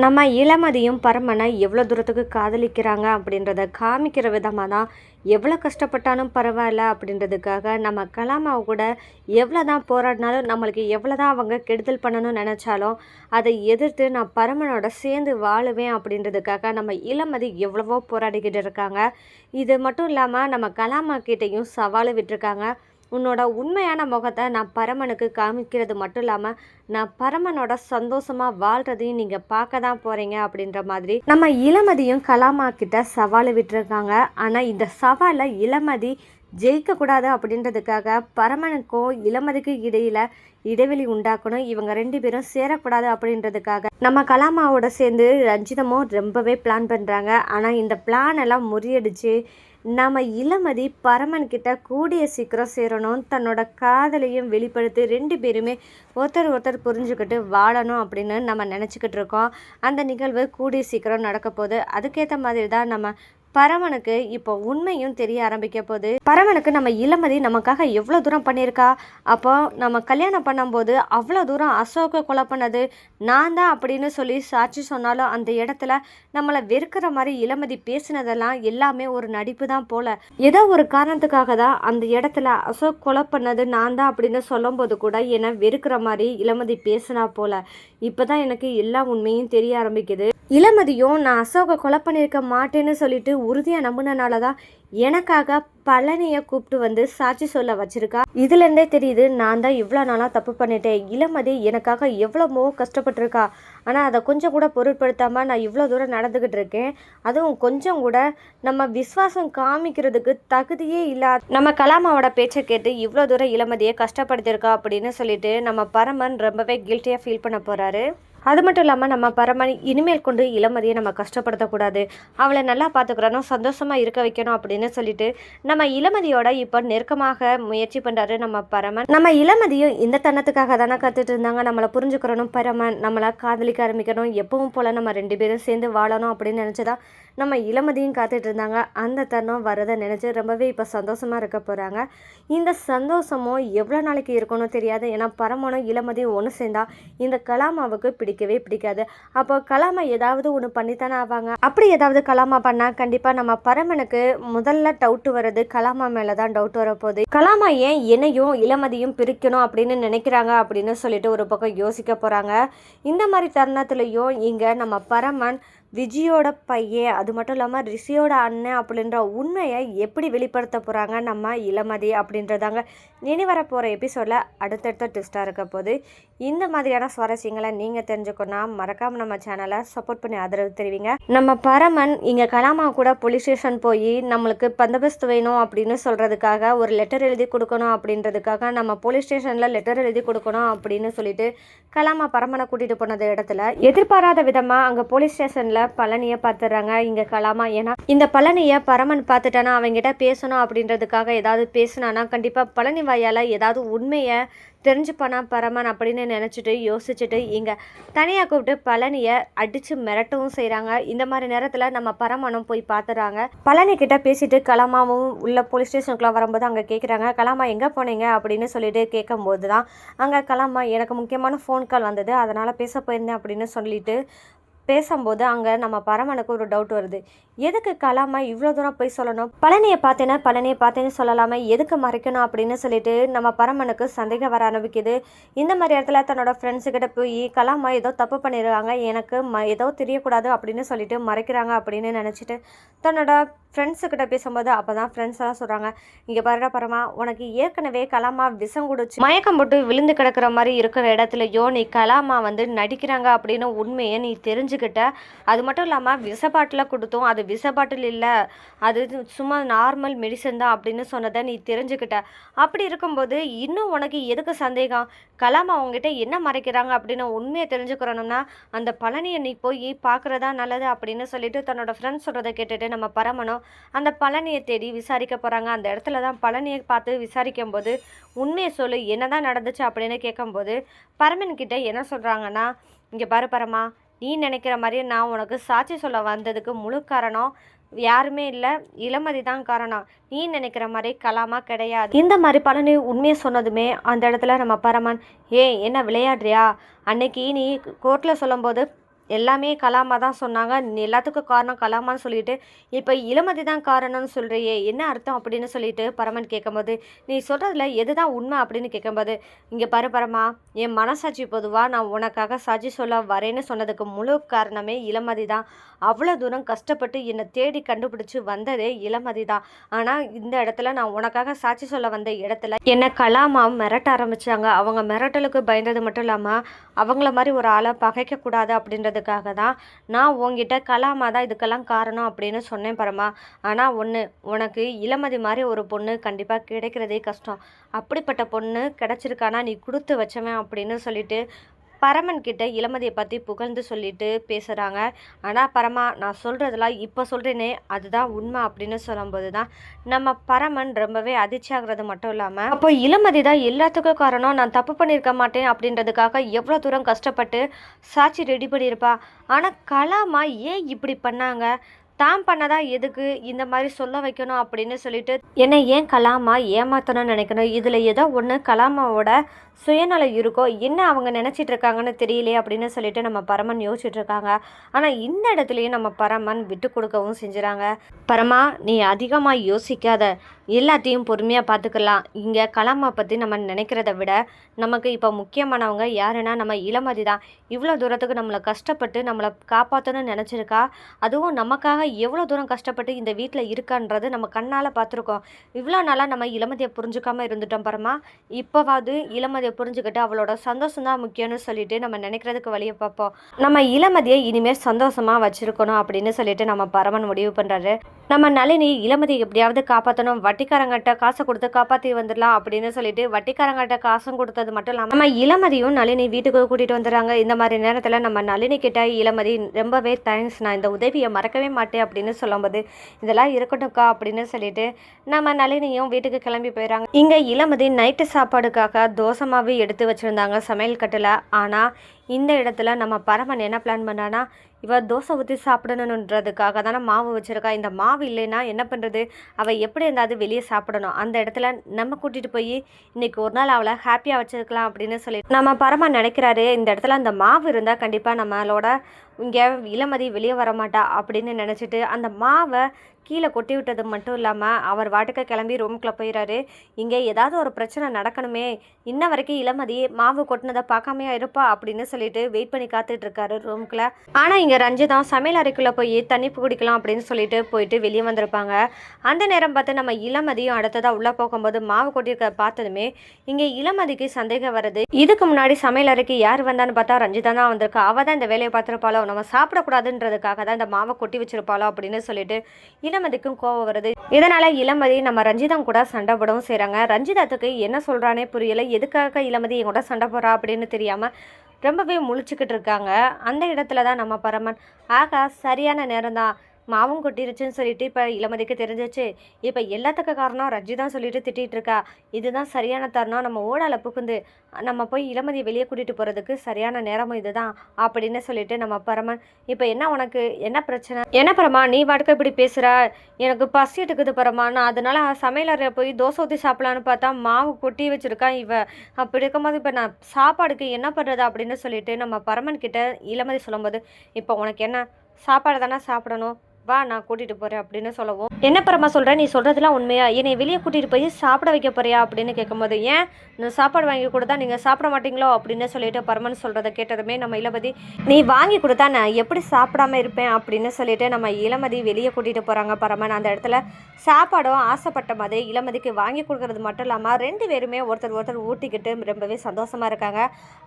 நம்ம இளமதியும் பரமனை எவ்வளோ தூரத்துக்கு காதலிக்கிறாங்க அப்படின்றத காமிக்கிற விதமாக தான் எவ்வளோ கஷ்டப்பட்டாலும் பரவாயில்ல அப்படின்றதுக்காக நம்ம கலாமாவை கூட எவ்வளோ தான் போராடினாலும் நம்மளுக்கு எவ்வளோ தான் அவங்க கெடுதல் பண்ணணும்னு நினச்சாலும் அதை எதிர்த்து நான் பரமனோட சேர்ந்து வாழுவேன் அப்படின்றதுக்காக நம்ம இளமதி எவ்வளவோ போராடிக்கிட்டு இருக்காங்க. இது மட்டும் இல்லாமல் நம்ம கலாமா கிட்டேயும் சவால் விட்டுருக்காங்க. உன்னோட உண்மையான முகத்தை நான் பரமனுக்கு காமிக்கிறது மட்டும் இல்லாமல் நான் பரமனோட சந்தோஷமாக வாழ்கிறதையும் நீங்கள் பார்க்க தான் போகிறீங்க அப்படின்ற மாதிரி நம்ம இளமதியும் கலாமா கிட்ட சவால் விட்டுருக்காங்க. ஆனால் இந்த சவாலை இளமதி ஜெயிக்கக்கூடாது அப்படின்றதுக்காக பரமனுக்கும் இளமதிக்கும் இடையில் இடைவெளி உண்டாக்கணும், இவங்க ரெண்டு பேரும் சேரக்கூடாது அப்படின்றதுக்காக நம்ம கலாமாவோட சேர்ந்து ரஞ்சிதமும் ரொம்பவே பிளான் பண்ணுறாங்க. ஆனால் இந்த பிளான் எல்லாம் முறியடிச்சு நம்ம இளமதி பரமன்கிட்ட கூடிய சீக்கிரம் சேரணும், தன்னோட காதலையும் வெளிப்படுத்தி ரெண்டு பேருமே ஒருத்தர் ஒருத்தர் புரிஞ்சுக்கிட்டு வாழணும் அப்படின்னு நம்ம நினச்சிக்கிட்டு இருக்கோம். அந்த நிகழ்வு கூடிய சீக்கிரம் நடக்க போகுது. அதுக்கேற்ற மாதிரி தான் நம்ம பரமனுக்கு இப்போ உண்மையும் தெரிய ஆரம்பிக்க போகுது. பரமனுக்கு நம்ம இளமதி நமக்காக எவ்வளோ தூரம் பண்ணியிருக்கா, அப்போ நம்ம கல்யாணம் பண்ணும்போது அவ்வளோ தூரம் அசோகை கொலை பண்ணது நான் தான் அப்படின்னு சொல்லி சாட்சி சொன்னாலும் அந்த இடத்துல நம்மளை வெறுக்கிற மாதிரி இளமதி பேசினதெல்லாம் எல்லாமே ஒரு நடிப்பு தான் போல. ஏதோ ஒரு காரணத்துக்காக தான் அந்த இடத்துல அசோக் கொலை பண்ணது நான் தான் அப்படின்னு சொல்லும்போது கூட என்னை வெறுக்கிற மாதிரி இளமதி பேசினா போல. இப்போதான் எனக்கு எல்லா உண்மையும் தெரிய ஆரம்பிக்குது. இளமதியும் நான் அசோகை கொலை பண்ணியிருக்க மாட்டேன்னு சொல்லிட்டு உறுதியாக நம்பினனால தான் எனக்காக பழனியை கூப்பிட்டு வந்து சாட்சி சொல்ல வச்சிருக்கா. இதுலேருந்தே தெரியுது நான் தான் இவ்வளோ நாளாக தப்பு பண்ணிட்டேன். இளமதி எனக்காக எவ்வளவோ கஷ்டப்பட்டிருக்கா, ஆனால் அதை கொஞ்சம் கூட பொருட்படுத்தாமல் நான் இவ்வளோ தூரம் நடந்துக்கிட்டு இருக்கேன். அதுவும் கொஞ்சம் கூட நம்ம விஸ்வாசம் காமிக்கிறதுக்கு தகுதியே இல்லாத நம்ம கலாமாவோட பேச்சை கேட்டு இவ்வளோ தூரம் இளமதியை கஷ்டப்படுத்தியிருக்கா அப்படின்னு சொல்லிட்டு நம்ம பரமன் ரொம்பவே கில்ட்டியாக ஃபீல் பண்ண போகிறாரு. அது மட்டும் இல்லாமல் நம்ம பரமன் இனிமேல் கொண்டு இளமதியை நம்ம கஷ்டப்படுத்தக்கூடாது, அவளை நல்லா பார்த்துக்கிறணும், சந்தோஷமாக இருக்க வைக்கணும் அப்படின்னு சொல்லிட்டு நம்ம இளமதியோட இப்போ நெருக்கமாக முயற்சி பண்ணுறாரு நம்ம பரமன். நம்ம இளமதியும் இந்த தன்னத்துக்காக தானே கற்றுட்டு இருந்தாங்க, நம்மளை புரிஞ்சுக்கிறணும் பரமன், நம்மளை காதலிக்க ஆரம்பிக்கணும், எப்பவும் போல் நம்ம ரெண்டு பேரும் சேர்ந்து வாழணும் அப்படின்னு நினச்சிதான் நம்ம இளமதியும் காத்துட்டு இருந்தாங்க. அந்த தருணம் வரதை நினச்சி ரொம்பவே இப்போ சந்தோஷமாக இருக்க போகிறாங்க. இந்த சந்தோஷமும் எவ்வளோ நாளைக்கு இருக்கணும் தெரியாது. ஏன்னா பரமனும் இளமதியும் ஒன்று சேர்ந்தா இந்த கலாமாவுக்கு பிடிக்கவே பிடிக்காது. அப்போ கலாமா ஏதாவது ஒன்று பண்ணித்தானே ஆவாங்க. அப்படி ஏதாவது கலாமா பண்ணால் கண்டிப்பாக நம்ம பரமனுக்கு முதல்ல டவுட்டு வர்றது கலாமா மேலே தான் டவுட் வரப்போகுது. கலாமா ஏன் என்னையும் இளமதியும் பிரிக்கணும் அப்படின்னு நினைக்கிறாங்க அப்படின்னு சொல்லிட்டு ஒரு பக்கம் யோசிக்க போகிறாங்க. இந்த மாதிரி தருணத்துலையும் இங்கே நம்ம பரமன் விஜயோட பையன், அது மட்டும் இல்லாமல் ரிஷியோட அண்ணன் அப்படின்ற உண்மையை எப்படி வெளிப்படுத்த போகிறாங்க நம்ம இளமதி அப்படின்றதாங்க இனி வரப்போகிற எபிசோடில் அடுத்தடுத்த ட்விஸ்ட்டாக இருக்க போது. இந்த மாதிரியான சுவாரஸ்யங்களை நீங்கள் தெரிஞ்சுக்கணும் மறக்காமல் நம்ம சேனலை சப்போர்ட் பண்ணி ஆதரவு தெரிவிங்க. நம்ம பரமன் இங்கே கலாமா கூட போலீஸ் ஸ்டேஷன் போய் நம்மளுக்கு பந்தோபஸ்து வேணும் அப்படின்னு சொல்கிறதுக்காக ஒரு லெட்டர் எழுதி கொடுக்கணும் அப்படின்றதுக்காக நம்ம போலீஸ் ஸ்டேஷனில் லெட்டர் எழுதி கொடுக்கணும் அப்படின்னு சொல்லிட்டு கலாமா பரமனை கூட்டிகிட்டு போனது இடத்துல எதிர்பாராத விதமாக அங்கே போலீஸ் ஸ்டேஷனில் பழனியை பார்த்துடுறாங்க இங்கே கலாமா. ஏன்னா இந்த பழனியை பரமன் பார்த்துட்டானா அவங்ககிட்ட பேசணும் அப்படின்றதுக்காக ஏதாவது பேசினானா கண்டிப்பாக பழனி வாயால் ஏதாவது உண்மையை தெரிஞ்சுப்பானா பரமன் அப்படின்னு நினச்சிட்டு யோசிச்சுட்டு இங்கே தனியாக கூப்பிட்டு பழனியை அடித்து மிரட்டவும் செய்கிறாங்க. இந்த மாதிரி நேரத்தில் நம்ம பரமனும் போய் பார்த்துறாங்க. பழனி கிட்ட பேசிட்டு கலாமாவும் உள்ள போலீஸ் ஸ்டேஷனுக்குள்ளே வரும்போது அங்கே கேட்குறாங்க, கலாமா எங்கே போனீங்க அப்படின்னு சொல்லிட்டு கேட்கும்போது தான் அங்கே கலாமா எனக்கு முக்கியமான ஃபோன் கால் வந்தது, அதனால் பேச போயிருந்தேன் அப்படின்னு சொல்லிட்டு பேசும்போது அங்கே நம்ம பரமனுக்கு ஒரு டவுட் வருது. எதுக்கு கலாமா இவ்வளோ தூரம் போய் சொல்லணும், பழனியை பார்த்தேன்னு சொல்லாமல் எதுக்கு மறைக்கணும் அப்படின்னு சொல்லிட்டு நம்ம பரமனுக்கு சந்தேகம் வர ஆரம்பிக்குது. இந்த மாதிரி இடத்துல தன்னோட ஃப்ரெண்ட்ஸுக்கிட்ட போய் கலாமா ஏதோ தப்பு பண்ணிடுவாங்க, எனக்கு ஏதோ தெரியக்கூடாது அப்படின்னு சொல்லிட்டு மறைக்கிறாங்க அப்படின்னு நினச்சிட்டு தன்னோட ஃப்ரெண்ட்ஸுக்கிட்ட பேசும்போது அப்போ தான் ஃப்ரெண்ட்ஸ் எல்லாம் சொல்கிறாங்க, இங்கே பாருடா பரமா, உனக்கு ஏற்கனவே கலாமா விஷம் குடிச்சு மயக்கம் போட்டு விழுந்து கிடக்கிற மாதிரி இருக்கிற இடத்துலையோ நீ கலாமா நடிக்கிறாங்க அப்படின்னு உண்மையை நீ தெரிஞ்சுக்கிட்ட. அது மட்டும் இல்லாமல் விஷப்பாட்டில் கொடுத்தோம், அது விஷப்பாட்டில் இல்லை, அது சும்மா நார்மல் மெடிசன் தான் அப்படின்னு சொன்னதை நீ தெரிஞ்சுக்கிட்ட. அப்படி இருக்கும்போது இன்னும் உனக்கு எதுக்கு சந்தேகம், கலாமா அவங்ககிட்ட என்ன மறைக்கிறாங்க அப்படின்னு உண்மையை தெரிஞ்சுக்கிறோம்னா அந்த பழனியை நீ போய் பார்க்குறதா நல்லது அப்படின்னு சொல்லிட்டு தன்னோட ஃப்ரெண்ட்ஸ் சொல்கிறத கேட்டுட்டு நம்ம பரமனும் அந்த பழனியை தேடி விசாரிக்க போகிறாங்க. அந்த இடத்துல தான் பழனியை பார்த்து விசாரிக்கும் போது உண்மையை சொல்லு என்னதான் நடந்துச்சு அப்படின்னு கேட்கும்போது பரமன் கிட்ட என்ன சொல்கிறாங்கன்னா, இங்கே பாரு பரமா, நீ நினைக்கிற மாதிரி நான் உனக்கு சாட்சி சொல்ல வந்ததுக்கு முழு காரணம் யாருமே இல்லை, இளமதி தான் காரணம், நீ நினைக்கிற மாதிரி கலாமா கிடையாது. இந்த மாதிரி பழனி உண்மையை சொன்னதுமே அந்த இடத்துல நம்ம பரமன், என்ன விளையாடுறியா, அன்னைக்கு நீ கோர்ட்டில் சொல்லும்போது எல்லாமே கலாமா தான் சொன்னாங்க. நீ எல்லாத்துக்கும் காரணம் கலாமான்னு சொல்லிட்டு, இப்ப இளமதி தான் காரணம்னு சொல்றியே! என்ன அர்த்தம்? அப்படின்னு சொல்லிட்டு பரமன் கேட்கும்போது, நீ சொல்றதுல எதுதான் உண்மை? அப்படின்னு கேட்கும்போது, இங்க பாரு பரமா, என் மனசாட்சி பொதுவா நான் உனக்காக சாட்சி சொல்ல வரேன்னு சொன்னதுக்கு முழு காரணமே இளமதி தான். அவ்வளோ தூரம் கஷ்டப்பட்டு என்னை தேடி கண்டுபிடிச்சு வந்ததே இளமதி தான். ஆனா இந்த இடத்துல நான் உனக்காக சாட்சி சொல்ல வந்த இடத்துல என்னை கலாமா மிரட்ட ஆரம்பிச்சாங்க. அவங்க மிரட்டலுக்கு பயந்தது மட்டும் இல்லாம, அவங்கள மாதிரி ஒரு ஆளை பகைக்கக்கூடாது அப்படின்றதுக்காக தான் நான் உன்கிட்ட கலாமா தான் இதுக்கெல்லாம் காரணம் அப்படின்னு சொன்னேன் பரமா. ஆனால் ஒன்று, உனக்கு இளமதி மாதிரி ஒரு பொண்ணு கண்டிப்பாக கிடைக்கிறதே கஷ்டம். அப்படிப்பட்ட பொண்ணு கிடச்சிருக்கானா நீ கொடுத்து வச்சவன் அப்படின்னு சொல்லிட்டு பரமன் கிட்ட இளமதியை பற்றி புகழ்ந்து சொல்லிட்டு பேசுகிறாங்க. ஆனால் பரமா, நான் சொல்கிறதெல்லாம் இப்போ சொல்கிறேனே அதுதான் உண்மை அப்படின்னு சொல்லும்போது தான் நம்ம பரமன் ரொம்பவே அதிர்ச்சி ஆகிறது மட்டும் இல்லாமல், அப்போ இளமதி தான் எல்லாத்துக்கும் காரணம், நான் தப்பு பண்ணியிருக்க மாட்டேன் அப்படின்றதுக்காக எவ்வளோ தூரம் கஷ்டப்பட்டு சாட்சி ரெடி பண்ணியிருப்பா. ஆனால் கலாமா ஏன் இப்படி பண்ணாங்க? தான் பண்ணதா எதுக்கு இந்த மாதிரி சொல்ல வைக்கணும் அப்படின்னு சொல்லிட்டு என்னை ஏன் கலாமா ஏமாத்தணும்னு நினைக்கணும்? இதில் ஏதோ ஒன்று கலாமாவோட சுயநலம் இருக்கோ, என்ன அவங்க நினச்சிட்டு இருக்காங்கன்னு தெரியலையே அப்படின்னு சொல்லிட்டு நம்ம பரமன் யோசிச்சுட்டு இருக்காங்க. ஆனால் இந்த இடத்துலையும் நம்ம பரமன் விட்டு கொடுக்கவும் செஞ்சுறாங்க. பரமா, நீ அதிகமாக யோசிக்காத, எல்லாத்தையும் பொறுமையாக பார்த்துக்கலாம். இங்கே கலாமா பற்றி நம்ம நினைக்கிறத விட நமக்கு இப்போ முக்கியமானவங்க யாருன்னா நம்ம இளமதி தான். இவ்வளோ தூரத்துக்கு நம்மளை கஷ்டப்பட்டு நம்மளை காப்பாற்றணும்னு நினச்சிருக்கா. அதுவும் நமக்காக எவ்வளோ தூரம் கஷ்டப்பட்டு இந்த வீட்டில் இருக்கான்றது நம்ம கண்ணால் பார்த்துருக்கோம். இவ்வளோ நாளாக நம்ம இளமதியை புரிஞ்சுக்காமல் இருந்துட்டோம் பரமா. இப்போவாவது இளமதியை புரிஞ்சுக்கிட்டு அவளோட சந்தோஷம் தான் முக்கியம்னு சொல்லிட்டு நம்ம நினைக்கிறதுக்கு வழியை பார்ப்போம். நம்ம இளமதியை இனிமேல் சந்தோஷமாக வச்சுருக்கணும் அப்படின்னு சொல்லிட்டு நம்ம பரமன் முடிவு பண்ணுறாரு. நம்ம நளினி இளமதியை எப்படியாவது காப்பாற்றணும், வட்டிக்காரங்கிட்ட காசை கொடுத்து காப்பாற்றி வந்துடலாம் அப்படின்னு சொல்லிட்டு வட்டிக்காரங்கிட்ட காசும் கொடுத்தது மட்டும் இல்லாமல் நம்ம இளமதியும் நளினி வீட்டுக்கு கூட்டிகிட்டு வந்துடுறாங்க. இந்த மாதிரி நேரத்தில் நம்ம நளினி கிட்ட இளமதி ரொம்பவே தேங்க்ஸ், நான் இந்த உதவியை மறக்கவே மாட்டேன் அப்படின்னு சொல்லும்போது, இதெல்லாம் இருக்கட்டும்க்கா அப்படின்னு சொல்லிட்டு நம்ம நளினியும் வீட்டுக்கு கிளம்பி போயிடறாங்க. இங்கே இளமதி நைட்டு சாப்பாடுக்காக தோசை மாவு எடுத்து வச்சுருந்தாங்க சமையல் கட்டில். ஆனால் இந்த இடத்துல நம்ம பரமன் என்ன பிளான் பண்ணான்னா, இவள் தோசை ஊற்றி சாப்பிடணுன்றதுக்காக தானே மாவு வச்சுருக்கா. இந்த மாவு இல்லைன்னா என்ன பண்ணுறது? அவள் எப்படி இருந்தாவது வெளியே சாப்பிடணும். அந்த இடத்துல நம்ம கூட்டிகிட்டு போய் இன்றைக்கி ஒரு நாள் அவளை ஹாப்பியாக வச்சுருக்கலாம் அப்படின்னு சொல்லி நம்ம பரமன் நினைக்கிறாரு. இந்த இடத்துல அந்த மாவு இருந்தால் கண்டிப்பாக நம்மளோட இங்கே இளமதி வெளியே வரமாட்டா அப்படின்னு நினச்சிட்டு அந்த மாவை கீழே கொட்டி விட்டது மட்டும் இல்லாமல் அவர் வாட்டுக்க கிளம்பி ரூமுக்குள்ளே போயிடாரு. இங்கே ஏதாவது ஒரு பிரச்சனை நடக்கணுமே, இன்ன வரைக்கும் இளமதி மாவு கொட்டினதை பார்க்காமையா இருப்பா அப்படின்னு சொல்லிட்டு வெயிட் பண்ணி காத்துட்ருக்காரு ரூமுக்குள்ளே. ஆனால் இங்கே ரஞ்சிதா சமையல் அறைக்குள்ளே போய் தண்ணி குடிக்கலாம் அப்படின்னு சொல்லிட்டு போயிட்டு வெளியே வந்திருப்பாங்க. அந்த நேரம் பார்த்து நம்ம இளமதியும் அடுத்ததாக உள்ளே போகும்போது மாவு கொட்டியிருக்க பார்த்ததுமே இங்கே இளமதிக்கு சந்தேகம் வருது. இதுக்கு முன்னாடி சமையல் அறைக்கு யார் வந்தான்னு பார்த்தா ரஞ்சிதா தான் வந்திருக்கா. அவள் தான் இந்த வேலையை பார்த்துருப்பாளோ, நம்ம சாப்பிடக்கூடாதுன்றதுக்காக தான் இந்த மாவை கொட்டி வச்சிருப்பாளோ அப்படின்னு சொல்லிட்டு இளமதிக்கும் கோவம் வருது. இதனால இளமதி நம்ம ரஞ்சிதம் கூட சண்டை போடவும் செய்கிறாங்க. ரஞ்சிதாத்துக்கு என்ன சொல்கிறானே புரியலை, எதுக்காக இளமதி என் கூட சண்டை போடுறா அப்படின்னு தெரியாமல் ரொம்பவே முழிச்சுக்கிட்டு இருக்காங்க. அந்த இடத்துல தான் நம்ம பரமன், ஆகா சரியான நேரம் தான், மாவும் கொட்டிருச்சுன்னு சொல்லிட்டு இப்போ இளமதிக்கு தெரிஞ்சிச்சு. இப்போ எல்லாத்துக்கும் காரணம் ரஞ்சிதான் சொல்லிட்டு திட்டிகிட்டு இருக்கா. இதுதான் சரியான தருணம், நம்ம ஓடால புகுந்து நம்ம போய் இளமதியை வெளியே கூட்டிகிட்டு போகிறதுக்கு சரியான நேரமும் இதுதான் அப்படின்னு சொல்லிட்டு நம்ம பரமன், இப்போ என்ன உனக்கு என்ன பிரச்சனை? என்ன பரமா நீ வாட்டுக்க இப்படி பேசுகிற? எனக்கு பசி எடுக்குது பரமா, நான் அதனால சமையலறையை போய் தோசை ஊற்றி சாப்பிடலான்னு பார்த்தா மாவு கொட்டி வச்சுருக்கான் இவ. அப்படி இருக்கும்போது இப்போ நான் சாப்பாடுக்கு என்ன பண்ணுறது அப்படின்னு சொல்லிட்டு நம்ம பரமன் கிட்ட இளமதி சொல்லும்போது, இப்போ உனக்கு என்ன சாப்பாடு தானே சாப்பிடணும், வா நான் கூட்டிகிட்டு போகிறேன் அப்படின்னு சொல்லவும், என்ன பரமா சொல்கிறேன், நீ சொல்கிறதுலாம் உண்மையா? என்னை வெளியே கூட்டிகிட்டு போய் சாப்பிட வைக்க போறியா அப்படின்னு கேட்கும்போது, ஏன் நான் சாப்பாடு வாங்கி கொடுத்தா நீங்கள் சாப்பிட மாட்டீங்களோ அப்படின்னு சொல்லிட்டு பரமன் சொல்கிறத கேட்டதுமே நம்ம இளமதி, நீ வாங்கி கொடுத்தா நான் எப்படி சாப்பிடாம இருப்பேன் அப்படின்னு சொல்லிட்டு நம்ம இளமதி வெளியே கூட்டிகிட்டு போகிறாங்க. பரமன் அந்த இடத்துல சாப்பாடும் ஆசைப்பட்ட மாதிரி இளமதிக்கு வாங்கி கொடுக்கறது மட்டும் இல்லாமல் 2 பேருமே ஒருத்தர் ஊட்டிக்கிட்டு ரொம்பவே சந்தோஷமாக இருக்காங்க.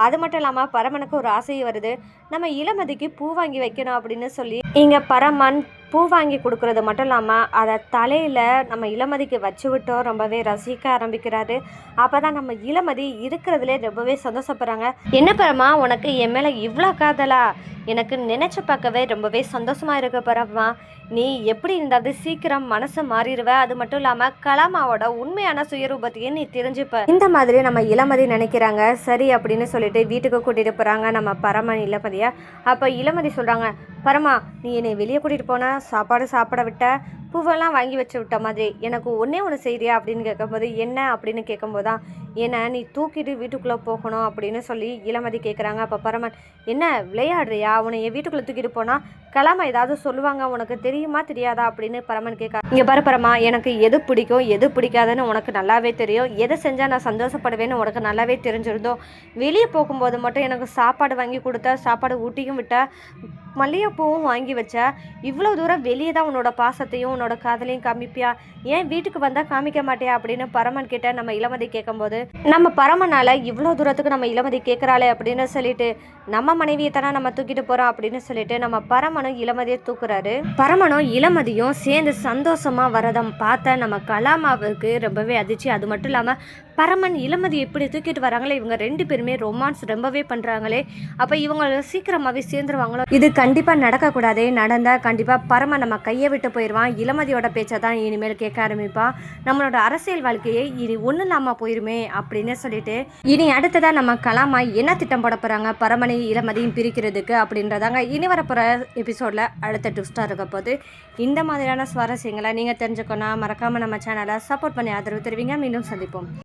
அது மட்டும் இல்லாமல் பரமனுக்கு ஒரு ஆசையும் வருது, நம்ம இளமதிக்கு பூ வாங்கி வைக்கணும் அப்படின்னு சொல்லி இங்கே பரமன் பூ வாங்கி கொடுக்குறது மட்டும் இல்லாமல் அதை தலையில் நம்ம இளமதிக்கு வச்சு விட்டோம் ரொம்பவே ரசிக்க ஆரம்பிக்கிறாரு. அப்போ தான் நம்ம இளமதி இருக்கிறதுலே ரொம்பவே சந்தோஷப்படுறாங்க. என்ன பரமா உனக்கு என் மேலே இவ்வளோ காதலா? எனக்கு நினச்சி பார்க்கவே ரொம்பவே சந்தோஷமாக இருக்க பரமா. நீ எப்படி இருந்தாவது சீக்கிரம் மனசு மாறிடுவ. அது மட்டும் இல்லாமல் கலாமாவோட உண்மையான சுயரூபத்தையும் நீ தெரிஞ்சுப்ப. இந்த மாதிரி நம்ம இளமதி நினைக்கிறாங்க. சரி அப்படின்னு சொல்லிட்டு வீட்டுக்கு கூட்டிகிட்டு போகிறாங்க நம்ம பரமன் இளமதியை. அப்போ இளமதி சொல்கிறாங்க, பரமா, நீ என்னை வெளியே கூட்டிகிட்டு போன, சாப்பாடு சாப்பிட விட்ட, பூவெல்லாம் வாங்கி வச்சு விட்ட மாதிரி எனக்கு ஒன்றே ஒன்று செய்கிறியா அப்படின்னு கேட்கும்போது, என்ன அப்படின்னு கேட்கும்போது தான், ஏன்னா நீ தூக்கிட்டு வீட்டுக்குள்ளே போகணும் அப்படின்னு சொல்லி இளமதி கேட்குறாங்க. அப்போ பரமன், என்ன விளையாடுறியா, உன்னை என் வீட்டுக்குள்ளே தூக்கிட்டு போனால் கிளம்ப ஏதாவது சொல்லுவாங்க, உனக்கு தெரியுமா தெரியாதா அப்படின்னு பரமன் கேட்க, இங்கே பாரு பரமா, எனக்கு எது பிடிக்கும் எது பிடிக்காதுன்னு உனக்கு நல்லாவே தெரியும், எதை செஞ்சால் நான் சந்தோஷப்படுவேன்னு உனக்கு நல்லாவே தெரிஞ்சிருந்தோம். வெளியே போகும்போது மட்டும் எனக்கு சாப்பாடு வாங்கி கொடுத்த, சாப்பாடு ஊட்டியும் விட்ட, மல்லிகைப்பூவும் வாங்கி வச்ச, இவ்வளோ தூரம் வெளியே தான் உன்னோட பாசத்தையும் உன்னோட காதலையும் காமிப்பியா, ஏன் வீட்டுக்கு வந்தால் காமிக்க மாட்டியா அப்படின்னு பரமன் கிட்ட நம்ம இளமதி கேட்கும்போது, நம்ம பரமனால் இவ்வளோ தூரத்துக்கு நம்ம இளமதி கேட்குறாளே அப்படின்னு சொல்லிட்டு, நம்ம மனைவியை தானே நம்ம தூக்கிட்டு போகிறோம் அப்படின்னு சொல்லிட்டு நம்ம பரமனும் இளமதியை தூக்குறாரு. பரமனும் இளமதியும் சேர்ந்து சந்தோஷமாக வரதை பார்த்த நம்ம கலாமாவுக்கு ரொம்பவே அதிர்ச்சி. அது மட்டும் இல்லாமல் பரமன் இளமதி எப்படி தூக்கிட்டு வராங்களே, இவங்க 2 பேருமே ரொமான்ஸ் ரொம்பவே பண்ணுறாங்களே, அப்போ இவங்க சீக்கிரமாகவே சேர்ந்துருவாங்களோ, இது கண்டிப்பாக நடக்கக்கூடாதே, நடந்தால் கண்டிப்பாக பரமன் நம்ம கையை விட்டு போயிடுவான், இளமதியோட பேச்சை தான் இனிமேல் கேட்க ஆரம்பிப்பான், நம்மளோட அரசியல் வாழ்க்கையை இனி ஒன்றும் இல்லாமல் போயிருமே அப்படின்னு சொல்லிட்டு, இனி அடுத்ததாக நம்ம கலாமா என்ன திட்டம் போட போகிறாங்க பரமனையும் இளமதியும் பிரிக்கிறதுக்கு அப்படின்றதாங்க இனி வரப்போகிற எபிசோடில் அடுத்த ட்விஸ்டாக இருக்க போது. இந்த மாதிரியான சுவாரஸ்யங்களை நீங்கள் தெரிஞ்சுக்கணும், மறக்காமல் நம்ம சேனலை சப்போர்ட் பண்ணி ஆதரவு தருவீங்க. மீண்டும் சந்திப்போம்.